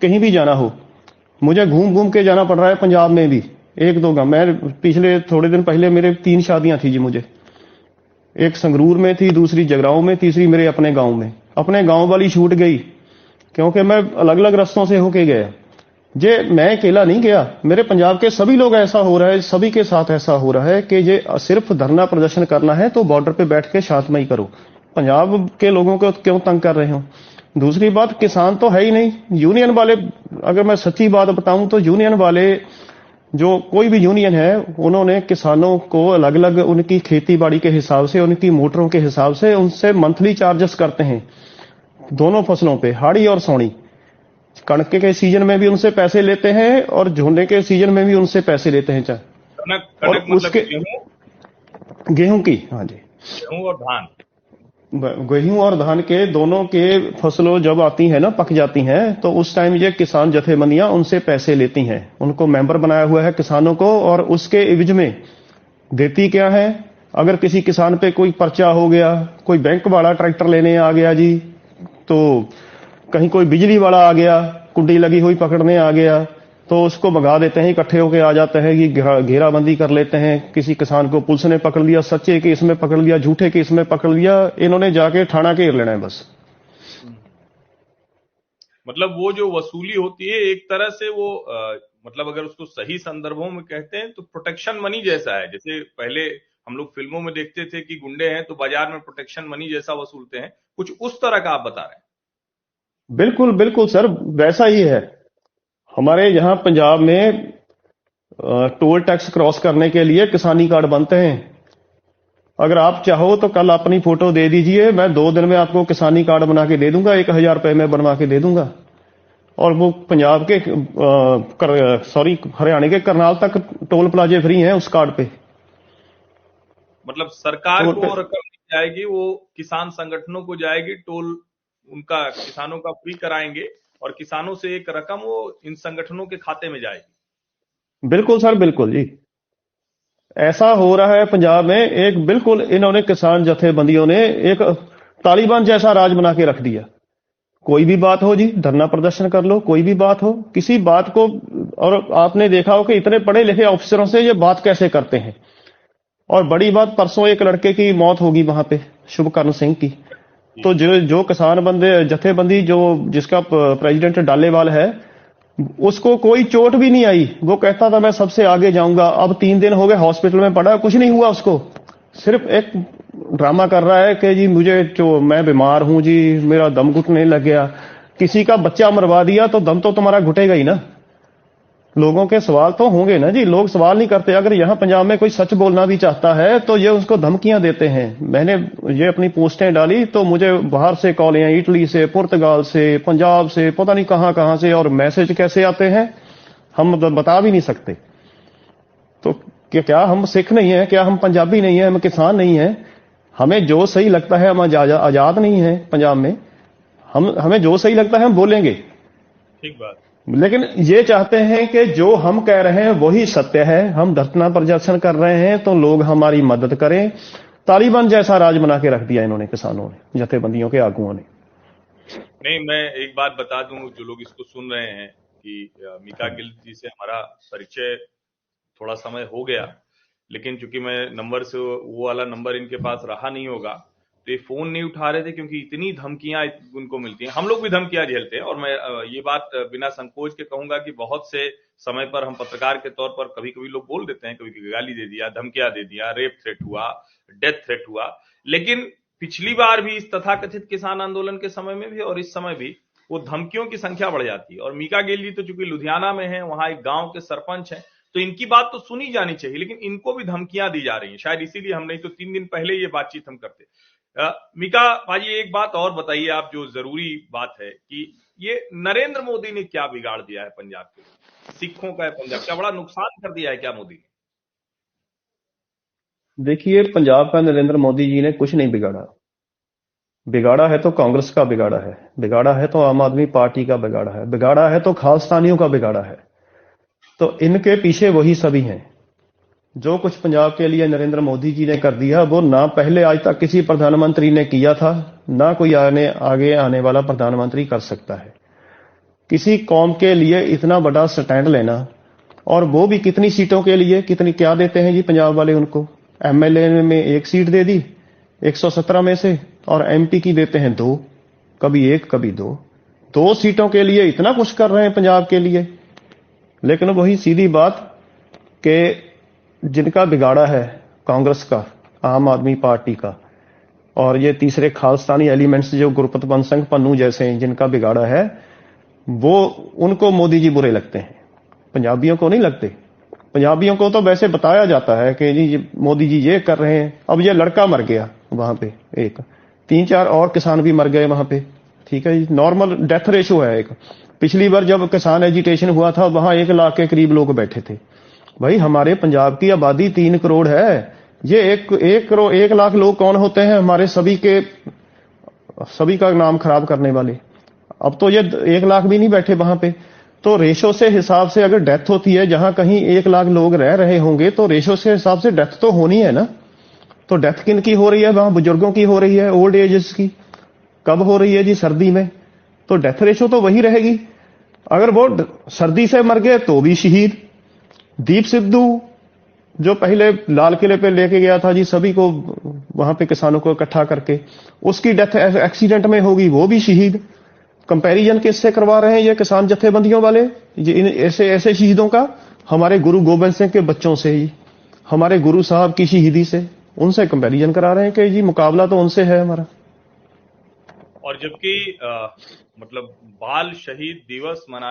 कहीं भी जाना हो, मुझे घूम घूम के जाना पड़ रहा है। पंजाब में भी एक दो गांव, मैं पिछले थोड़े दिन पहले मेरे 3 शादियां थी जी मुझे। एक संगरूर में थी, दूसरी जगराओं में, तीसरी मेरे अपने गांव में। अपने गांव वाली छूट गई क्योंकि मैं अलग अलग रास्तों से होके गया। जे मैं अकेला नहीं गया, मेरे पंजाब के सभी लोग, ऐसा हो रहा है, सभी के साथ ऐसा हो रहा है कि ये सिर्फ धरना प्रदर्शन करना है तो बॉर्डर पे बैठ के शांतमय करो। पंजाब के लोगों को क्यों तंग कर रहे हो? दूसरी बात, किसान तो है ही नहीं। यूनियन वाले, अगर मैं सच्ची बात बताऊं तो यूनियन वाले, जो कोई भी यूनियन है, उन्होंने किसानों को अलग अलग उनकी खेती बाड़ी के हिसाब से, उनकी मोटरों के हिसाब से उनसे मंथली चार्जेस करते हैं दोनों फसलों पे, हाड़ी और सौनी। कणक के सीजन में भी उनसे पैसे लेते हैं और झोने के सीजन में भी उनसे पैसे लेते हैं। कनक और कनक मतलब उसके गेहूं की, हाँ जी, गेहूं और धान। गेहूं और धान के दोनों के फसलों जब आती है ना, पक जाती हैं, तो उस टाइम ये किसान जथेबंदियां उनसे पैसे लेती हैं। उनको मेंबर बनाया हुआ है किसानों को, और उसके एवज में देती क्या है? अगर किसी किसान पे कोई पर्चा हो गया, कोई बैंक वाला ट्रैक्टर लेने आ गया जी, तो कहीं कोई बिजली वाला आ गया, कुंडी लगी हुई पकड़ने आ गया, तो उसको भगा देते हैं, इकट्ठे होके आ जाते हैं कि घेराबंदी कर लेते हैं। किसी किसान को पुलिस ने पकड़ लिया, सच्चे केस में पकड़ लिया, झूठे केस में पकड़ लिया, इन्होंने जाके थाना घेर लेना है बस। मतलब वो जो वसूली होती है एक तरह से वो मतलब अगर उसको सही संदर्भों में कहते हैं तो प्रोटेक्शन मनी जैसा है। जैसे पहले हम लोग फिल्मों में देखते थे कि गुंडे हैं तो बाजार में प्रोटेक्शन मनी जैसा वसूलते हैं, कुछ उस तरह का आप बता रहे हैं। बिल्कुल बिल्कुल सर, वैसा ही है। हमारे यहाँ पंजाब में टोल टैक्स क्रॉस करने के लिए किसानी कार्ड बनते हैं। अगर आप चाहो तो कल अपनी फोटो दे दीजिए, मैं 2 दिन में आपको किसानी कार्ड बना के दे दूंगा, 1000 रुपए में बनवा के दे दूंगा। और वो पंजाब के, सॉरी, हरियाणा के करनाल तक टोल प्लाजे फ्री हैं उस कार्ड पे। मतलब सरकार टोल पे को रकम दी जाएगी, वो किसान संगठनों को जाएगी, टोल उनका किसानों का फ्री कराएंगे और किसानों से एक रकम वो इन संगठनों के खाते में जाएगी। बिल्कुल सर, बिल्कुल जी, ऐसा हो रहा है पंजाब में। एक बिल्कुल इन्होंने किसान जथेबंदियों ने एक तालिबान जैसा राज बना के रख दिया। कोई भी बात हो जी, धरना प्रदर्शन कर लो, कोई भी बात हो, किसी बात को। और आपने देखा हो कि इतने पढ़े लिखे ऑफिसरों से ये बात कैसे करते हैं। और बड़ी बात, परसों एक लड़के की मौत होगी वहां पे, शुभकर्ण सिंह की। तो जो जो किसान बंदे जथेबंदी, जो जिसका प्रेसिडेंट डालेवाल है, उसको कोई चोट भी नहीं आई। वो कहता था मैं सबसे आगे जाऊंगा। अब 3 दिन हो गए हॉस्पिटल में पड़ा, कुछ नहीं हुआ उसको। सिर्फ एक ड्रामा कर रहा है कि जी मुझे, जो मैं बीमार हूं जी, मेरा दम घुटने लग गया। किसी का बच्चा मरवा दिया तो दम तो तुम्हारा घुटेगा ही ना। लोगों के सवाल तो होंगे ना जी, लोग सवाल नहीं करते। अगर यहां पंजाब में कोई सच बोलना भी चाहता है तो ये उसको धमकियां देते हैं। मैंने ये अपनी पोस्टें डाली तो मुझे बाहर से कॉल हैं, इटली से, पुर्तगाल से, पंजाब से, पता नहीं कहां कहां से, और मैसेज कैसे आते हैं हम बता भी नहीं सकते। तो क्या हम सिख नहीं है? क्या हम पंजाबी नहीं है? हम किसान नहीं है? हमें जो सही लगता है, हम आजाद नहीं है पंजाब में। हमें जो सही लगता है हम बोलेंगे। ठीक बात। लेकिन ये चाहते हैं कि जो हम कह रहे हैं वही सत्य है। हम धरना प्रदर्शन कर रहे हैं तो लोग हमारी मदद करें। तालिबान जैसा राज बना के रख दिया इन्होंने, किसानों ने, जथेबंदियों के आगुओं ने। नहीं, मैं एक बात बता दूं, जो लोग इसको सुन रहे हैं कि मीका गिल जी से हमारा परिचय थोड़ा समय हो गया, लेकिन चूंकि मैं नंबर से वो वाला नंबर इनके पास रहा नहीं होगा तो ये फोन नहीं उठा रहे थे, क्योंकि इतनी धमकियां उनको मिलती हैं। हम लोग भी धमकियां झेलते हैं, और मैं ये बात बिना संकोच के कहूंगा कि बहुत से समय पर हम पत्रकार के तौर पर कभी कभी लोग बोल देते हैं, कभी कभी गाली दे दिया, धमकियां दे दिया, रेप थ्रेट हुआ, डेथ थ्रेट हुआ। लेकिन पिछली बार भी इस तथाकथित किसान आंदोलन के समय में भी और इस समय भी वो धमकियों की संख्या बढ़ जाती है। और मीका गिल जी तो चूंकि लुधियाना में है, वहां एक गांव के सरपंच हैं, तो इनकी बात तो सुनी जानी चाहिए, लेकिन इनको भी धमकियां दी जा रही हैं। शायद इसीलिए हम नहीं तो 3 दिन पहले ये बातचीत हम करते। मीका भाजी, एक बात और बताइए आप, जो जरूरी बात है कि ये नरेंद्र मोदी ने क्या बिगाड़ दिया है पंजाब के, सिखों का है पंजाब, क्या बड़ा नुकसान कर दिया है क्या मोदी ने? देखिए, पंजाब का नरेंद्र मोदी जी ने कुछ नहीं बिगाड़ा। बिगाड़ा है तो कांग्रेस का बिगाड़ा है, बिगाड़ा है तो आम आदमी पार्टी का बिगाड़ा है, बिगाड़ा है तो खालिस्तानियों का बिगाड़ा है। तो इनके पीछे वही सभी हैं। जो कुछ पंजाब के लिए नरेंद्र मोदी जी ने कर दिया, वो ना पहले आज तक किसी प्रधानमंत्री ने किया था, ना कोई आगे आने वाला प्रधानमंत्री कर सकता है। किसी कौम के लिए इतना बड़ा स्टैंड लेना, और वो भी कितनी सीटों के लिए, कितनी क्या देते हैं जी पंजाब वाले उनको। एमएलए में 1 सीट दे दी 117 में से, और एमपी की देते हैं 2, कभी 1 कभी 2 सीटों के लिए इतना कुछ कर रहे हैं पंजाब के लिए। लेकिन वही सीधी बात कि जिनका बिगाड़ा है कांग्रेस का, आम आदमी पार्टी का, और ये तीसरे खालिस्तानी एलिमेंट्स जो गुरपत बंद संघ पन्नू जैसे हैं, जिनका बिगाड़ा है, वो उनको मोदी जी बुरे लगते हैं, पंजाबियों को नहीं लगते। पंजाबियों को तो वैसे बताया जाता है कि जी मोदी जी ये कर रहे हैं। अब ये लड़का मर गया वहां पे, एक 3-4 और किसान भी मर गए वहां पे, ठीक है जी, नॉर्मल डेथ रेशो है एक। पिछली बार जब किसान एजिटेशन हुआ था वहां 1 लाख के करीब लोग बैठे थे। भाई हमारे पंजाब की आबादी 3 करोड़ है, ये 1 लाख लोग कौन होते हैं हमारे सभी का नाम खराब करने वाले। अब तो ये 1 लाख भी नहीं बैठे वहां पे। तो रेशो से हिसाब से अगर डेथ होती है, जहां कहीं 1 लाख लोग रह रहे होंगे, तो रेशो से हिसाब से डेथ तो होनी है ना। तो डेथ किन की हो रही है वहां? बुजुर्गों की हो रही है, ओल्ड एजेस की। कब हो रही है जी? सर्दी में। तो डेथ रेशो तो वही रहेगी। अगर वो सर्दी से मर गए तो भी शहीद। दीप सिद्धू जो पहले लाल किले पे लेके गया था जी सभी को, वहां पे किसानों को इकट्ठा करके, उसकी डेथ एक्सीडेंट में होगी, वो भी शहीद। कंपैरिजन किससे करवा रहे हैं ये किसान जत्थेबंदियों वाले? ये इन ऐसे ऐसे शहीदों का हमारे गुरु गोबिंद सिंह के बच्चों से ही, हमारे गुरु साहब की शहीदी से, उनसे कंपैरिजन करा रहे हैं कि जी मुकाबला तो उनसे है हमारा। और जबकि मतलब बाल शहीद दिवस मनाने